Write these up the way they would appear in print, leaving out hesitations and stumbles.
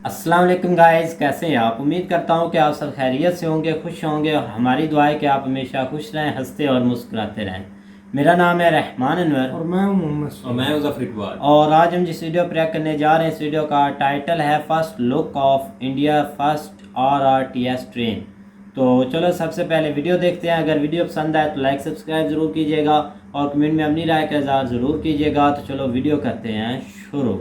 अस्सलाम वालेकुम गाइस, कैसे हैं आप। उम्मीद करता हूं कि आप सब खैरियत से होंगे, खुश होंगे और हमारी दुआ है कि आप हमेशा खुश रहें, हंसते और मुस्कुराते रहें। मेरा नाम है रहमान अनवर और मैं मोहम्मद और मैं ज़फ़र इकबाल। और आज हम जिस वीडियो पर करने जा रहे हैं, इस वीडियो का टाइटल है first look of India first RRTS train. तो चलो सबसे पहले वीडियो देखते हैं। अगर वीडियो पसंद आए तो लाइक सब्सक्राइब ज़रूर कीजिएगा और कमेंट में अपनी राय का इज़हार ज़रूर कीजिएगा। तो चलो वीडियो करते हैं शुरू।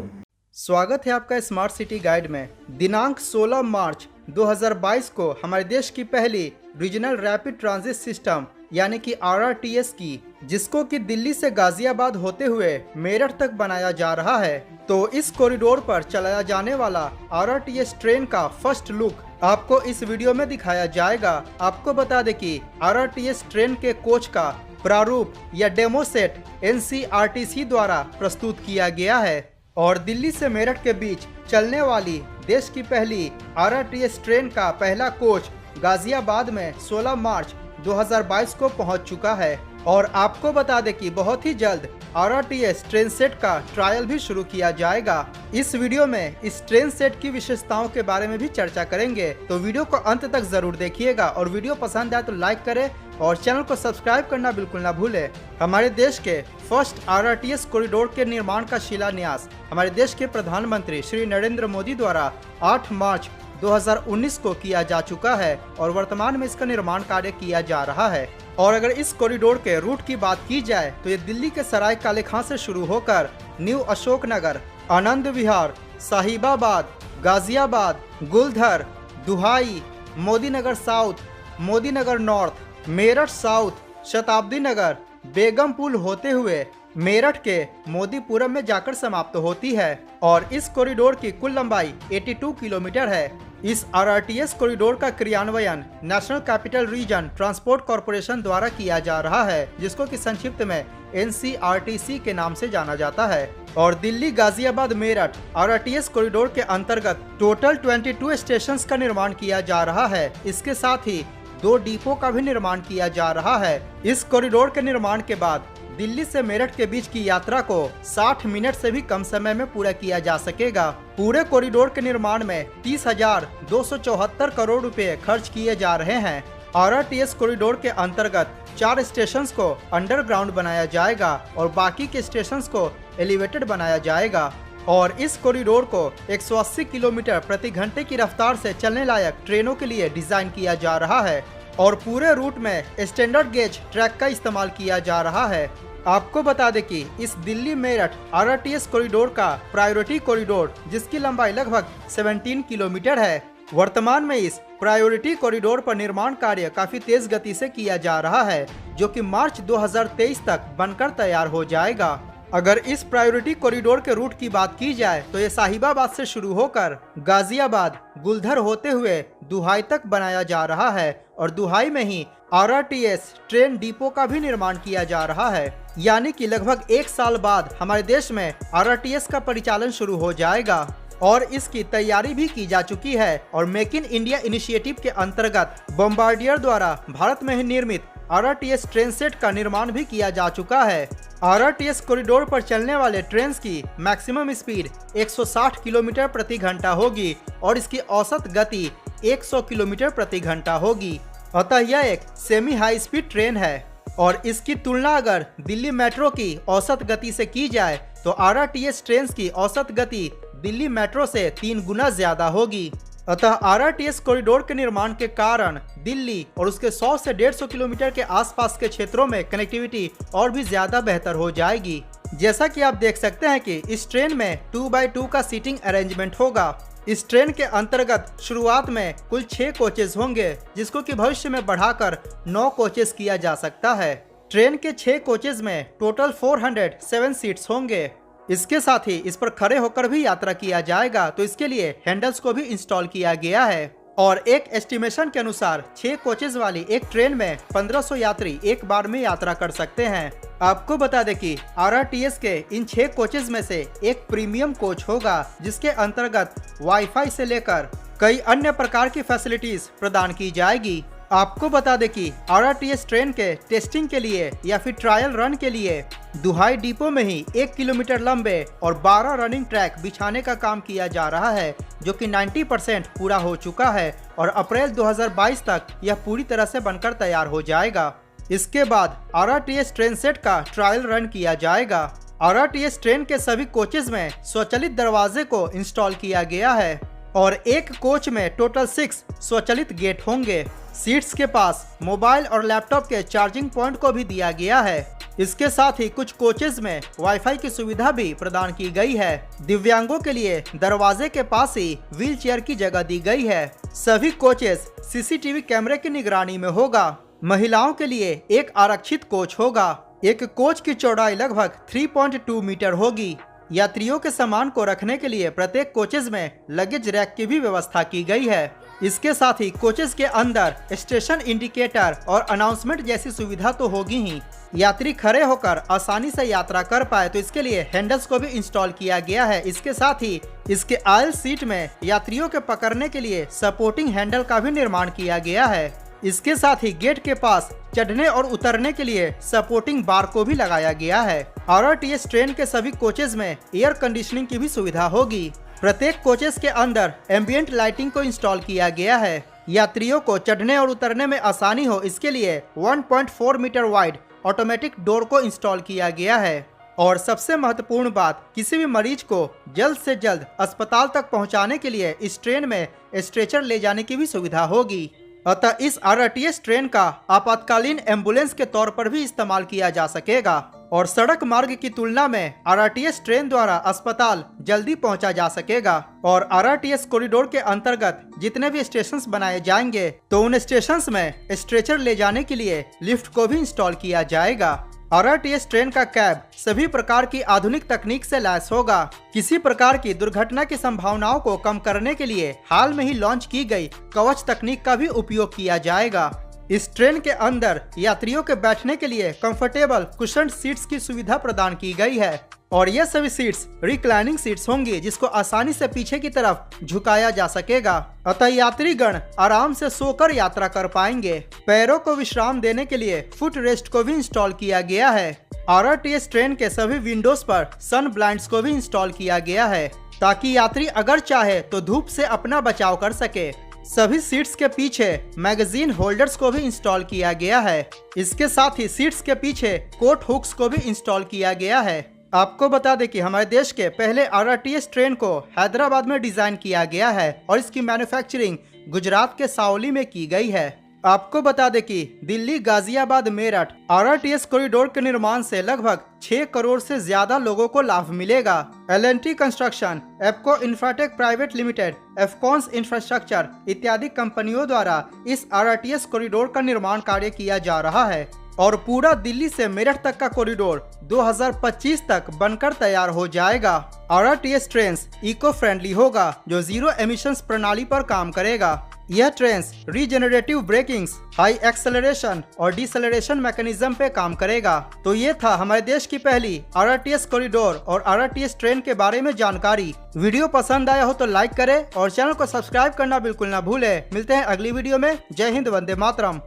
स्वागत है आपका स्मार्ट सिटी गाइड में। दिनांक 16 मार्च 2022 को हमारे देश की पहली रीजनल रैपिड ट्रांजिट सिस्टम यानी कि RRTS की, जिसको कि दिल्ली से गाजियाबाद होते हुए मेरठ तक बनाया जा रहा है। तो इस कॉरिडोर पर चलाया जाने वाला RRTS ट्रेन का फर्स्ट लुक आपको इस वीडियो में दिखाया जाएगा। आपको बता दें कि RRTS ट्रेन के कोच का प्रारूप या डेमो सेट NCRTC द्वारा प्रस्तुत किया गया है और दिल्ली से मेरठ के बीच चलने वाली देश की पहली RRTS ट्रेन का पहला कोच गाजियाबाद में 16 मार्च 2022 को पहुंच चुका है। और आपको बता दें कि बहुत ही जल्द RRTS ट्रेन सेट का ट्रायल भी शुरू किया जाएगा। इस वीडियो में इस ट्रेन सेट की विशेषताओं के बारे में भी चर्चा करेंगे, तो वीडियो को अंत तक जरूर देखिएगा और वीडियो पसंद आए तो लाइक करें और चैनल को सब्सक्राइब करना बिल्कुल ना भूलें। हमारे देश के फर्स्ट RRTS कॉरिडोर के निर्माण का शिलान्यास हमारे देश के प्रधानमंत्री श्री नरेंद्र मोदी द्वारा 8 मार्च 2019 को किया जा चुका है और वर्तमान में इसका निर्माण कार्य किया जा रहा है। और अगर इस कॉरिडोर के रूट की बात की जाए तो ये दिल्ली के सराय काले खां से शुरू होकर न्यू अशोक नगर, आनंद विहार, साहिबाबाद, गाजियाबाद, गुलधर, दुहाई, मोदी नगर साउथ, मोदी नगर नॉर्थ, मेरठ साउथ, शताब्दी नगर, बेगम पुल होते हुए मेरठ के मोदीपुरम में जाकर समाप्त होती है। और इस कॉरिडोर की कुल लंबाई 82 किलोमीटर है। इस RRTS कॉरिडोर का क्रियान्वयन national capital region transport corporation द्वारा किया जा रहा है, जिसको कि संक्षिप्त में NCRTC के नाम से जाना जाता है। और दिल्ली गाजियाबाद मेरठ RRTS कॉरिडोर के अंतर्गत टोटल 22 स्टेशन का निर्माण किया जा रहा है। इसके साथ ही 2 डिपो का भी निर्माण किया जा रहा है। इस कॉरिडोर के निर्माण के बाद दिल्ली से मेरठ के बीच की यात्रा को 60 मिनट से भी कम समय में पूरा किया जा सकेगा। पूरे कॉरिडोर के निर्माण में 30,274 करोड़ रुपए खर्च किए जा रहे हैं। RRTS कॉरिडोर के अंतर्गत 4 स्टेशंस को अंडरग्राउंड बनाया जाएगा और बाकी के स्टेशंस को एलिवेटेड बनाया जाएगा। और इस कॉरिडोर को 180 किलोमीटर प्रति घंटे की रफ्तार से चलने लायक ट्रेनों के लिए डिजाइन किया जा रहा है और पूरे रूट में स्टैंडर्ड गेज ट्रैक का इस्तेमाल किया जा रहा है। आपको बता दें कि इस दिल्ली मेरठ RRTS कॉरिडोर का प्रायोरिटी कॉरिडोर, जिसकी लंबाई लगभग 17 किलोमीटर है, वर्तमान में इस प्रायोरिटी कॉरिडोर पर निर्माण कार्य काफी तेज गति से किया जा रहा है, जो कि मार्च 2023 तक बनकर तैयार हो जाएगा। अगर इस प्रायोरिटी कॉरिडोर के रूट की बात की जाए तो ये साहिबाबाद से शुरू होकर गाजियाबाद, गुलधर होते हुए दुहाई तक बनाया जा रहा है और दुहाई में ही RRTS ट्रेन डिपो का भी निर्माण किया जा रहा है। यानी कि लगभग 1 साल बाद हमारे देश में RRTS का परिचालन शुरू हो जाएगा और इसकी तैयारी भी की जा चुकी है। और मेक इन इंडिया इनिशिएटिव के अंतर्गत बॉम्बार्डियर द्वारा भारत में ही निर्मित RRTS ट्रेन सेट का निर्माण भी किया जा चुका है। RRTS कॉरिडोर पर चलने वाले ट्रेन की मैक्सिमम स्पीड 160 किलोमीटर प्रति घंटा होगी और इसकी औसत गति 100 किलोमीटर प्रति घंटा होगी। अतः यह एक सेमी हाई स्पीड ट्रेन है। और इसकी तुलना अगर दिल्ली मेट्रो की औसत गति से की जाए तो RRTS ट्रेन की औसत गति दिल्ली मेट्रो से 3 गुना ज्यादा होगी। अतः RRTS कॉरिडोर के निर्माण के कारण दिल्ली और उसके 100 से 150 किलोमीटर के आसपास के क्षेत्रों में कनेक्टिविटी और भी ज्यादा बेहतर हो जाएगी। जैसा कि आप देख सकते हैं कि इस ट्रेन में 2x2 का सीटिंग अरेंजमेंट होगा। इस ट्रेन के अंतर्गत शुरुआत में कुल 6 कोचेस होंगे, जिसको कि भविष्य में बढ़ाकर 9 कोचेस किया जा सकता है। ट्रेन के 6 कोचेस में टोटल 407 सीट्स होंगे। इसके साथ ही इस पर खड़े होकर भी यात्रा किया जाएगा, तो इसके लिए हैंडल्स को भी इंस्टॉल किया गया है। और एक एस्टिमेशन के अनुसार 6 कोचेज वाली एक ट्रेन में 1500 यात्री एक बार में यात्रा कर सकते हैं। आपको बता दें कि RRTS के इन 6 कोचेज में से एक प्रीमियम कोच होगा, जिसके अंतर्गत वाईफाई से लेकर कई अन्य प्रकार की फैसिलिटीज प्रदान की जाएगी। आपको बता दें कि RRTS ट्रेन के टेस्टिंग के लिए या फिर ट्रायल रन के लिए दुहाई डिपो में ही 1 किलोमीटर लंबे और 12 रनिंग ट्रैक बिछाने का काम किया जा रहा है, जो कि 90% पूरा हो चुका है और अप्रैल 2022 तक यह पूरी तरह से बनकर तैयार हो जाएगा। इसके बाद RRTS ट्रेन सेट का ट्रायल रन किया जाएगा। RRTS ट्रेन के सभी कोचेज में स्वचालित दरवाजे को इंस्टॉल किया गया है और एक कोच में टोटल 6 स्वचालित गेट होंगे। सीट्स के पास मोबाइल और लैपटॉप के चार्जिंग पॉइंट को भी दिया गया है। इसके साथ ही कुछ कोचेज में वाईफाई की सुविधा भी प्रदान की गई है। दिव्यांगों के लिए दरवाजे के पास ही व्हील चेयर की जगह दी गई है। सभी कोचेज CCTV कैमरे की निगरानी में होगा। महिलाओं के लिए एक आरक्षित कोच होगा। एक कोच की चौड़ाई लगभग 3.2 मीटर होगी। यात्रियों के सामान को रखने के लिए प्रत्येक कोचेज में लगेज रैक की भी व्यवस्था की गई है। इसके साथ ही कोचेज के अंदर स्टेशन इंडिकेटर और अनाउंसमेंट जैसी सुविधा तो होगी ही। यात्री खड़े होकर आसानी से यात्रा कर पाए तो इसके लिए हैंडल्स को भी इंस्टॉल किया गया है। इसके साथ ही इसके आयल सीट में यात्रियों के पकड़ने के लिए सपोर्टिंग हैंडल का भी निर्माण किया गया है। इसके साथ ही गेट के पास चढ़ने और उतरने के लिए सपोर्टिंग बार को भी लगाया गया है। RRTS ट्रेन के सभी कोचेज में एयर कंडीशनिंग की भी सुविधा होगी। प्रत्येक कोचेज के अंदर एम्बिएंट लाइटिंग को इंस्टॉल किया गया है। यात्रियों को चढ़ने और उतरने में आसानी हो इसके लिए 1.4 मीटर वाइड ऑटोमेटिक डोर को इंस्टॉल किया गया है। और सबसे महत्वपूर्ण बात, किसी भी मरीज को जल्द से जल्द अस्पताल तक पहुंचाने के लिए इस ट्रेन में स्ट्रेचर ले जाने की भी सुविधा होगी। अतः इस RRTS ट्रेन का आपातकालीन एम्बुलेंस के तौर पर भी इस्तेमाल किया जा सकेगा और सड़क मार्ग की तुलना में RRTS ट्रेन द्वारा अस्पताल जल्दी पहुंचा जा सकेगा। और RRTS कॉरिडोर के अंतर्गत जितने भी स्टेशन बनाए जाएंगे तो उन स्टेशन में स्ट्रेचर ले जाने के लिए लिफ्ट को भी इंस्टॉल किया जाएगा। RRTS ट्रेन का कैब सभी प्रकार की आधुनिक तकनीक से लैस होगा। किसी प्रकार की दुर्घटना की संभावनाओं को कम करने के लिए हाल में ही लॉन्च की गई कवच तकनीक का भी उपयोग किया जाएगा। इस ट्रेन के अंदर यात्रियों के बैठने के लिए कंफर्टेबल कुशन सीट्स की सुविधा प्रदान की गई है और ये सभी सीट्स रिक्लाइनिंग सीट्स होंगी, जिसको आसानी से पीछे की तरफ झुकाया जा सकेगा। अतः यात्रीगण आराम से सोकर यात्रा कर पाएंगे। पैरों को विश्राम देने के लिए फुट रेस्ट को भी इंस्टॉल किया गया है। RRTS ट्रेन के सभी विंडोज पर सन ब्लाइंड्स को भी इंस्टॉल किया गया है ताकि यात्री अगर चाहे तो धूप से अपना बचाव कर सके। सभी सीट्स के पीछे मैगजीन होल्डर्स को भी इंस्टॉल किया गया है। इसके साथ ही सीट्स के पीछे कोट हुक्स को भी इंस्टॉल किया गया है। आपको बता दें कि हमारे देश के पहले RRTS ट्रेन को हैदराबाद में डिजाइन किया गया है और इसकी मैन्युफैक्चरिंग गुजरात के सावली में की गई है। आपको बता दें कि दिल्ली, गाजियाबाद, मेरठ RRTS कॉरिडोर के निर्माण से लगभग 6 करोड़ से ज्यादा लोगों को लाभ मिलेगा। L&T construction, Apco Infratech Private Limited, Afcons infrastructure इत्यादि कंपनियों द्वारा इस RRTS कॉरिडोर का निर्माण कार्य किया जा रहा है और पूरा दिल्ली से मेरठ तक का कॉरिडोर 2025 तक बनकर तैयार हो जाएगा। RRTS ट्रेन इको फ्रेंडली होगा जो जीरो एमिशंस प्रणाली पर काम करेगा। यह train regenerative breakings, high acceleration और डिसेलरेशन मैकेनिज्म पे काम करेगा। तो ये था हमारे देश की पहली RRTS कॉरिडोर और RRTS ट्रेन के बारे में जानकारी। वीडियो पसंद आया हो तो लाइक करें और चैनल को सब्सक्राइब करना बिल्कुल ना भूलें। मिलते हैं अगली वीडियो में। जय हिंद, वंदे मातरम।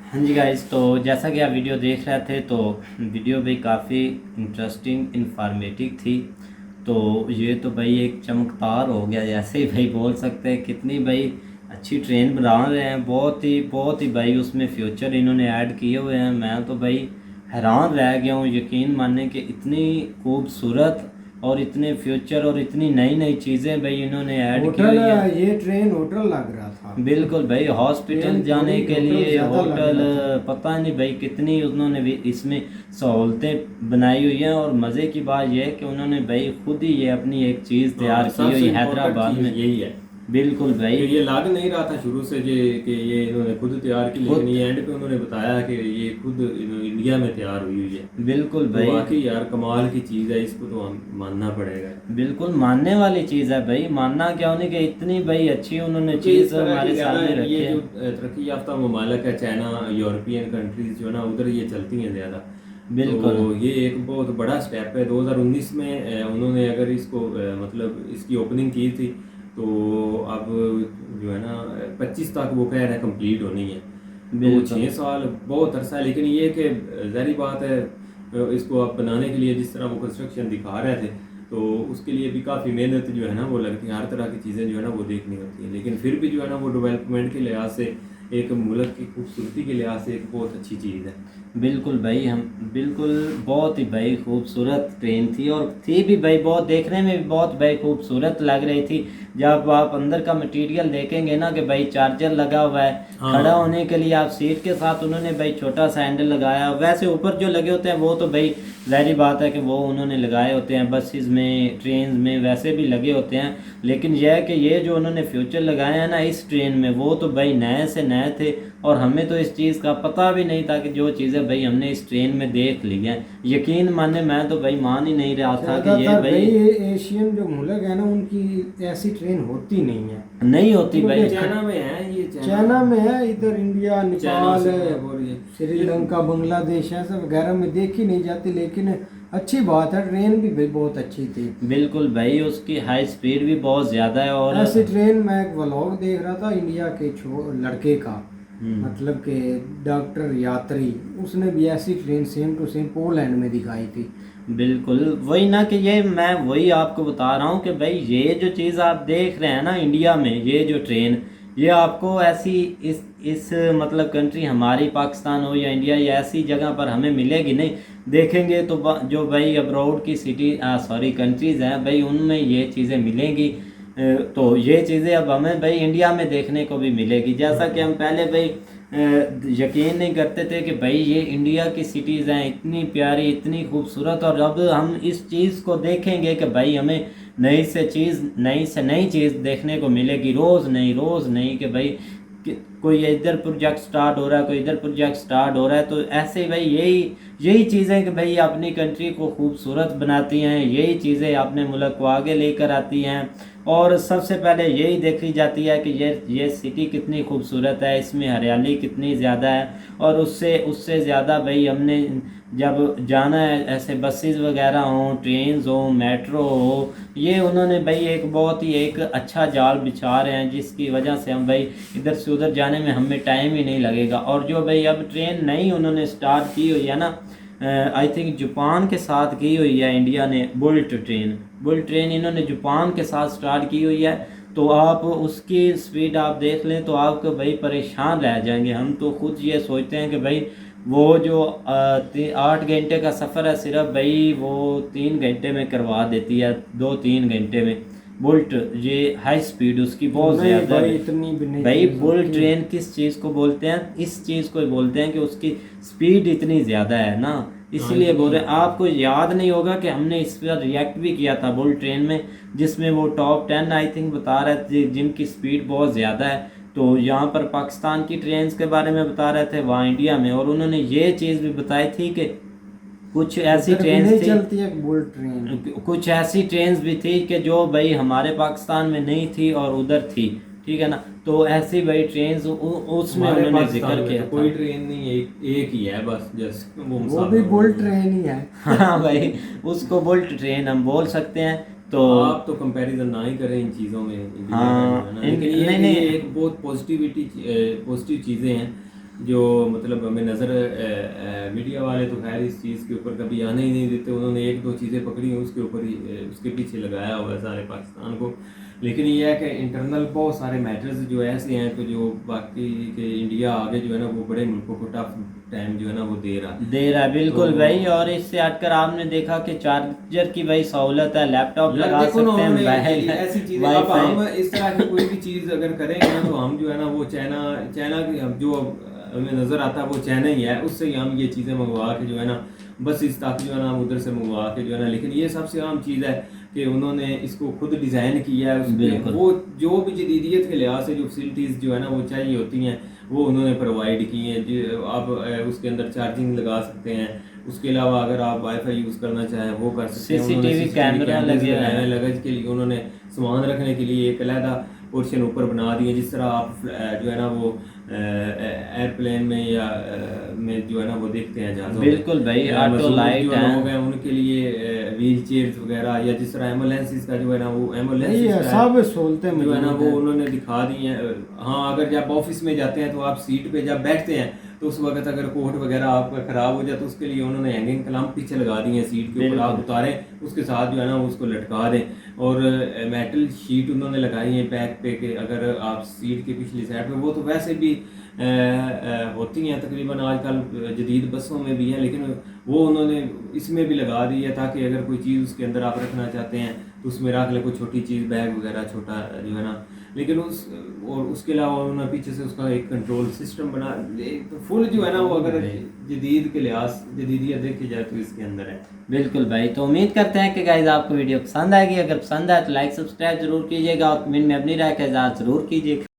हाँ जी गाइस, तो जैसा कि आप वीडियो देख रहे थे तो वीडियो भी काफ़ी इंटरेस्टिंग इंफॉर्मेटिव थी। तो ये तो भाई एक चमकदार हो गया, जैसे ही भाई बोल सकते हैं। कितनी भाई अच्छी ट्रेन बना रहे हैं, बहुत ही भाई उसमें फ्यूचर इन्होंने ऐड किए हुए हैं। मैं तो भाई हैरान रह गया हूँ, यकीन मानने के इतनी खूबसूरत और इतने फ्यूचर और इतनी नई चीज़ें भाई इन्होंने ऐड की हुई है। ये ट्रेन होटल लग रहा था। बिल्कुल भाई, हॉस्पिटल जाने के लिए होटल, पता नहीं भाई कितनी उन्होंने भी इसमें सहूलतें बनाई हुई हैं। और मज़े की बात यह है कि उन्होंने भाई खुद ही ये अपनी एक चीज़ तैयार की हुई हैदराबाद में। यही है, बिल्कुल भाई। ये लग नहीं रहा था शुरू से कि ये इन्होंने खुद तैयार की, लेकिन ये एंड पे उन्होंने बताया कि ये खुद इंडिया में तैयार हुई हुई है। बिल्कुल भाई, तो वाकई यार कमाल की चीज़ है, इसको तो मानना पड़ेगा। बिल्कुल मानने वाली चीज़ है भाई। मानना क्या होने के इतनी भाई अच्छी उन्होंने चीज़ हमारे सामने रखी है। ये जो तरक्की याफ्ता ममालिक है, चाइना, यूरोपियन कंट्रीज जो ना, उधर ये चलती हैं ज़्यादा। बिल्कुल, तो ये एक बहुत बड़ा स्टेप है। 2019 में उन्होंने अगर इसको मतलब इसकी ओपनिंग की थी, तो अब जो है ना 25 तक वो कह रहे हैं कंप्लीट होनी है। तो बिल्कुल। 6 साल बहुत अरसा है, लेकिन ये कि ज़ाहिर बात है इसको आप बनाने के लिए जिस तरह वो कंस्ट्रक्शन दिखा रहे थे, तो उसके लिए भी काफ़ी मेहनत जो है ना वो लगती है, हर तरह की चीज़ें जो है ना वो देखनी होती है, लेकिन फिर भी जो है ना वो डेवलपमेंट के लिहाज से, एक मुल्क की खूबसूरती के लिहाज से एक बहुत अच्छी चीज़ है। बिल्कुल भाई, हम बिल्कुल बहुत ही भाई खूबसूरत ट्रेन थी, और थी भी भाई बहुत, देखने में भी बहुत भाई खूबसूरत लग रही थी। जब आप अंदर का मटेरियल देखेंगे ना कि भाई चार्जर लगा हुआ है, हाँ। खड़ा होने के लिए आप सीट के साथ उन्होंने भाई छोटा सा हैंडल लगाया। वैसे ऊपर जो लगे होते हैं वो तो भाई ज़ाहिर बात है कि वो उन्होंने लगाए होते हैं बसेस में, ट्रेन में वैसे भी लगे होते हैं, लेकिन यह है कि ये जो उन्होंने फ्यूचर लगाए हैं ना इस ट्रेन में, वो तो भाई नए से नए थे, और हमें तो इस चीज़ का पता भी नहीं था कि जो चीज़ें भाई हमने इस ट्रेन में देख ली हैं। यकीन माने, मैं तो भाई मान ही नहीं रहा था कि ये ज़्यादातर भाई भाई एशियन जो मुल्क है ना उनकी ऐसी ट्रेन होती नहीं है। नहीं होती भाई। चाइना में है ये, चाइना में है, इधर इंडिया, चाइना नेपाल, से है, और ये श्रीलंका, बांग्लादेश है सब वगैरह में देखी नहीं जाती, लेकिन अच्छी बात है, ट्रेन भी भाई बहुत अच्छी थी। बिल्कुल भाई, उसकी हाई स्पीड भी बहुत ज़्यादा है। और ऐसी ट्रेन मैं एक व्लॉग देख रहा था इंडिया के लड़के का, मतलब कि डॉक्टर यात्री, उसने भी ऐसी train same to same Poland में दिखाई थी। बिल्कुल वही ना, कि ये मैं वही आपको बता रहा हूँ कि भाई ये जो चीज़ आप देख रहे हैं ना इंडिया में, ये जो ट्रेन, ये आपको ऐसी इस मतलब कंट्री हमारी पाकिस्तान हो या इंडिया, या ऐसी जगह पर हमें मिलेगी नहीं। देखेंगे तो जो भाई अब्रॉड की कंट्रीज़ हैं भाई, उनमें ये चीज़ें मिलेंगी। तो ये चीज़ें अब हमें भाई इंडिया में देखने को भी मिलेगी। जैसा कि हम पहले भाई यकीन नहीं करते थे कि भाई ये इंडिया की सिटीज़ हैं, इतनी प्यारी, इतनी खूबसूरत, और अब हम इस चीज़ को देखेंगे कि भाई हमें नई से नई चीज़ देखने को मिलेगी, रोज़ नहीं कि भाई कोई इधर प्रोजेक्ट स्टार्ट हो रहा है, कोई इधर प्रोजेक्ट स्टार्ट हो रहा है। तो ऐसे ही भाई यही चीज़ें कि भाई अपनी कंट्री को खूबसूरत बनाती हैं, यही चीज़ें अपने मुल्क को आगे लेकर आती हैं। और सबसे पहले यही देखी जाती है कि ये सिटी कितनी खूबसूरत है, इसमें हरियाली कितनी ज़्यादा है, और उससे ज़्यादा भाई हमने जब जाना है, ऐसे बसेस वगैरह हों, ट्रेन्स हो, मेट्रो हो, ये उन्होंने भाई एक बहुत ही एक अच्छा जाल बिछा रहे हैं, जिसकी वजह से हम भाई इधर से उधर जाने में हमें टाइम ही नहीं लगेगा। और जो भाई अब ट्रेन नई उन्होंने स्टार्ट की हुई है ना, आई थिंक जापान के साथ की हुई है इंडिया ने, बुलेट ट्रेन इन्होंने जापान के साथ स्टार्ट की हुई है। तो आप उसकी स्पीड आप देख लें तो आपको भाई परेशान रह जाएंगे। हम तो खुद ये सोचते हैं कि भाई वो जो 8 घंटे का सफ़र है सिर्फ भाई वो 3 घंटे में करवा देती है, 2-3 घंटे में। बुलेट ये हाई स्पीड उसकी बहुत नहीं ज़्यादा भाई, है इतनी भी नहीं भाई। तेज बुलेट होती। ट्रेन किस चीज़ को बोलते हैं, इस चीज़ को बोलते हैं कि उसकी स्पीड इतनी ज़्यादा है ना, इसलिए बोल रहे हैं। आपको याद नहीं होगा कि हमने इस पर रिएक्ट भी किया था बुलेट ट्रेन में, जिसमें वो टॉप 10 आई थिंक बता रहे थे जिनकी स्पीड बहुत ज़्यादा है। तो यहाँ पर पाकिस्तान की ट्रेन के बारे में बता रहे थे, वहाँ इंडिया में, और उन्होंने ये चीज़ भी बताई थी कि कुछ ऐसी ट्रेन नहीं थी, चलती है बुलेट ट्रेन। कुछ ऐसी ट्रेन्स भी थी कि जो भाई हमारे पाकिस्तान में नहीं थी और उधर थी, ठीक है ना। तो ऐसी भाई ट्रेन्स उसमें हमारे उन्होंने पाकिस्तान जिक्र में किया तो था। कोई ट्रेन नहीं है, एक ही है बस, जस्ट वो भी बुलेट ट्रेन ही है। हाँ भाई, उसको बुलेट ट्रेन हम बोल सकते हैं। तो आप तो कंपैरिजन ना ही करें इन चीज़ों में, इंडिया हाँ, का जो है ना। लेकिन ये नहीं। ये एक बहुत पॉजिटिव चीज़ें हैं जो मतलब हमें नज़र, मीडिया वाले तो खैर इस चीज़ के ऊपर कभी आने ही नहीं देते। उन्होंने 1-2 चीज़ें पकड़ी हैं, उसके ऊपर ही उसके पीछे लगाया हुआ है सारे पाकिस्तान को। लेकिन ये है कि इंटरनल बहुत सारे मैटर्स जो ऐसे हैं तो जो बाकी के इंडिया आगे जो है ना वो बड़े मुल्कों को टफ टाइम जो है ना वो दे रहा है। बिल्कुल तो भाई। और इससे हटकर आपने देखा कि चार्जर की भाई सहूलत है, लैपटॉप लगा देखो ना, सकते हैं, उन्होंने ऐसी चीजें, अब वाईफाई। हम इस तरह की कोई भी चीज अगर करेंगे ना तो हम जो है ना वो चाइना की हम जो हमें नजर आता है वो चाइना ही है, उससे ही हम ये चीजें मंगवा के जो है ना बस इस ताकि जो है ना हम उधर से मंगवा के जो है ना। लेकिन ये सबसे आम चीज़ है कि उन्होंने इसको खुद डिज़ाइन किया है, उसमें वो जो भी जदीदियत के लिहाज से जो फैसिलिटीज़ जो है ना वो चाहिए होती हैं वो उन्होंने प्रोवाइड की हैं। आप उसके अंदर चार्जिंग लगा सकते हैं, उसके अलावा अगर आप वाईफाई यूज़ करना चाहें वो कर सकते हैं। सीसीटीवी कैमरा लगे हुए हैं, लगेज के लिए उन्होंने सामान रखने के लिए एक अलहदा पोर्शन ऊपर बना दिए, जिस तरह आप जो है ना वो एयरप्लेन में या में जो है ना वो देखते हैं जहाज़ों में। बिल्कुल भाई, ऑटो मजदूर लाइट जो हैं। लोग हैं उनके लिए व्हील चेयर्स वगैरह, या जिस तरह एम्बुलेंसेस का जो है ना वो ये एम्बुलेंसेस सब सहूलतें जो है ना मौजूद वो हैं। उन्होंने दिखा दी हैं। हाँ, अगर जब ऑफिस में जाते हैं तो आप सीट पे जब बैठते हैं तो उस वक्त अगर कोट वगैरह आपका ख़राब हो जाए तो उसके लिए उन्होंने हैंगिंग क्लैंप पीछे लगा दी है सीट के ऊपर, आप उतारें उसके साथ जो है ना उसको लटका दें। और मेटल शीट उन्होंने लगाई है बैक पे कि अगर आप सीट के पिछली साइड पे, वो तो वैसे भी होती हैं तकरीबन आजकल जदीद बसों में भी हैं, लेकिन वो उन्होंने इसमें भी लगा दी है ताकि अगर कोई चीज़ उसके अंदर आप रखना चाहते हैं तो उसमें रख ले, कोई छोटी चीज़ बैग वगैरह छोटा जो है ना। लेकिन उसके अलावा उन्होंने पीछे से उसका एक कंट्रोल सिस्टम बना, तो फुल जो है ना वो अगर जदीद के लिहाज जदीदियत देखी जाए तो इसके अंदर है। बिल्कुल भाई, तो उम्मीद करते हैं कि गाइज आपको वीडियो पसंद आएगी। अगर पसंद आए तो लाइक सब्सक्राइब जरूर कीजिएगा और कमेंट में अपनी राय का इज़हार जरूर कीजिएगा।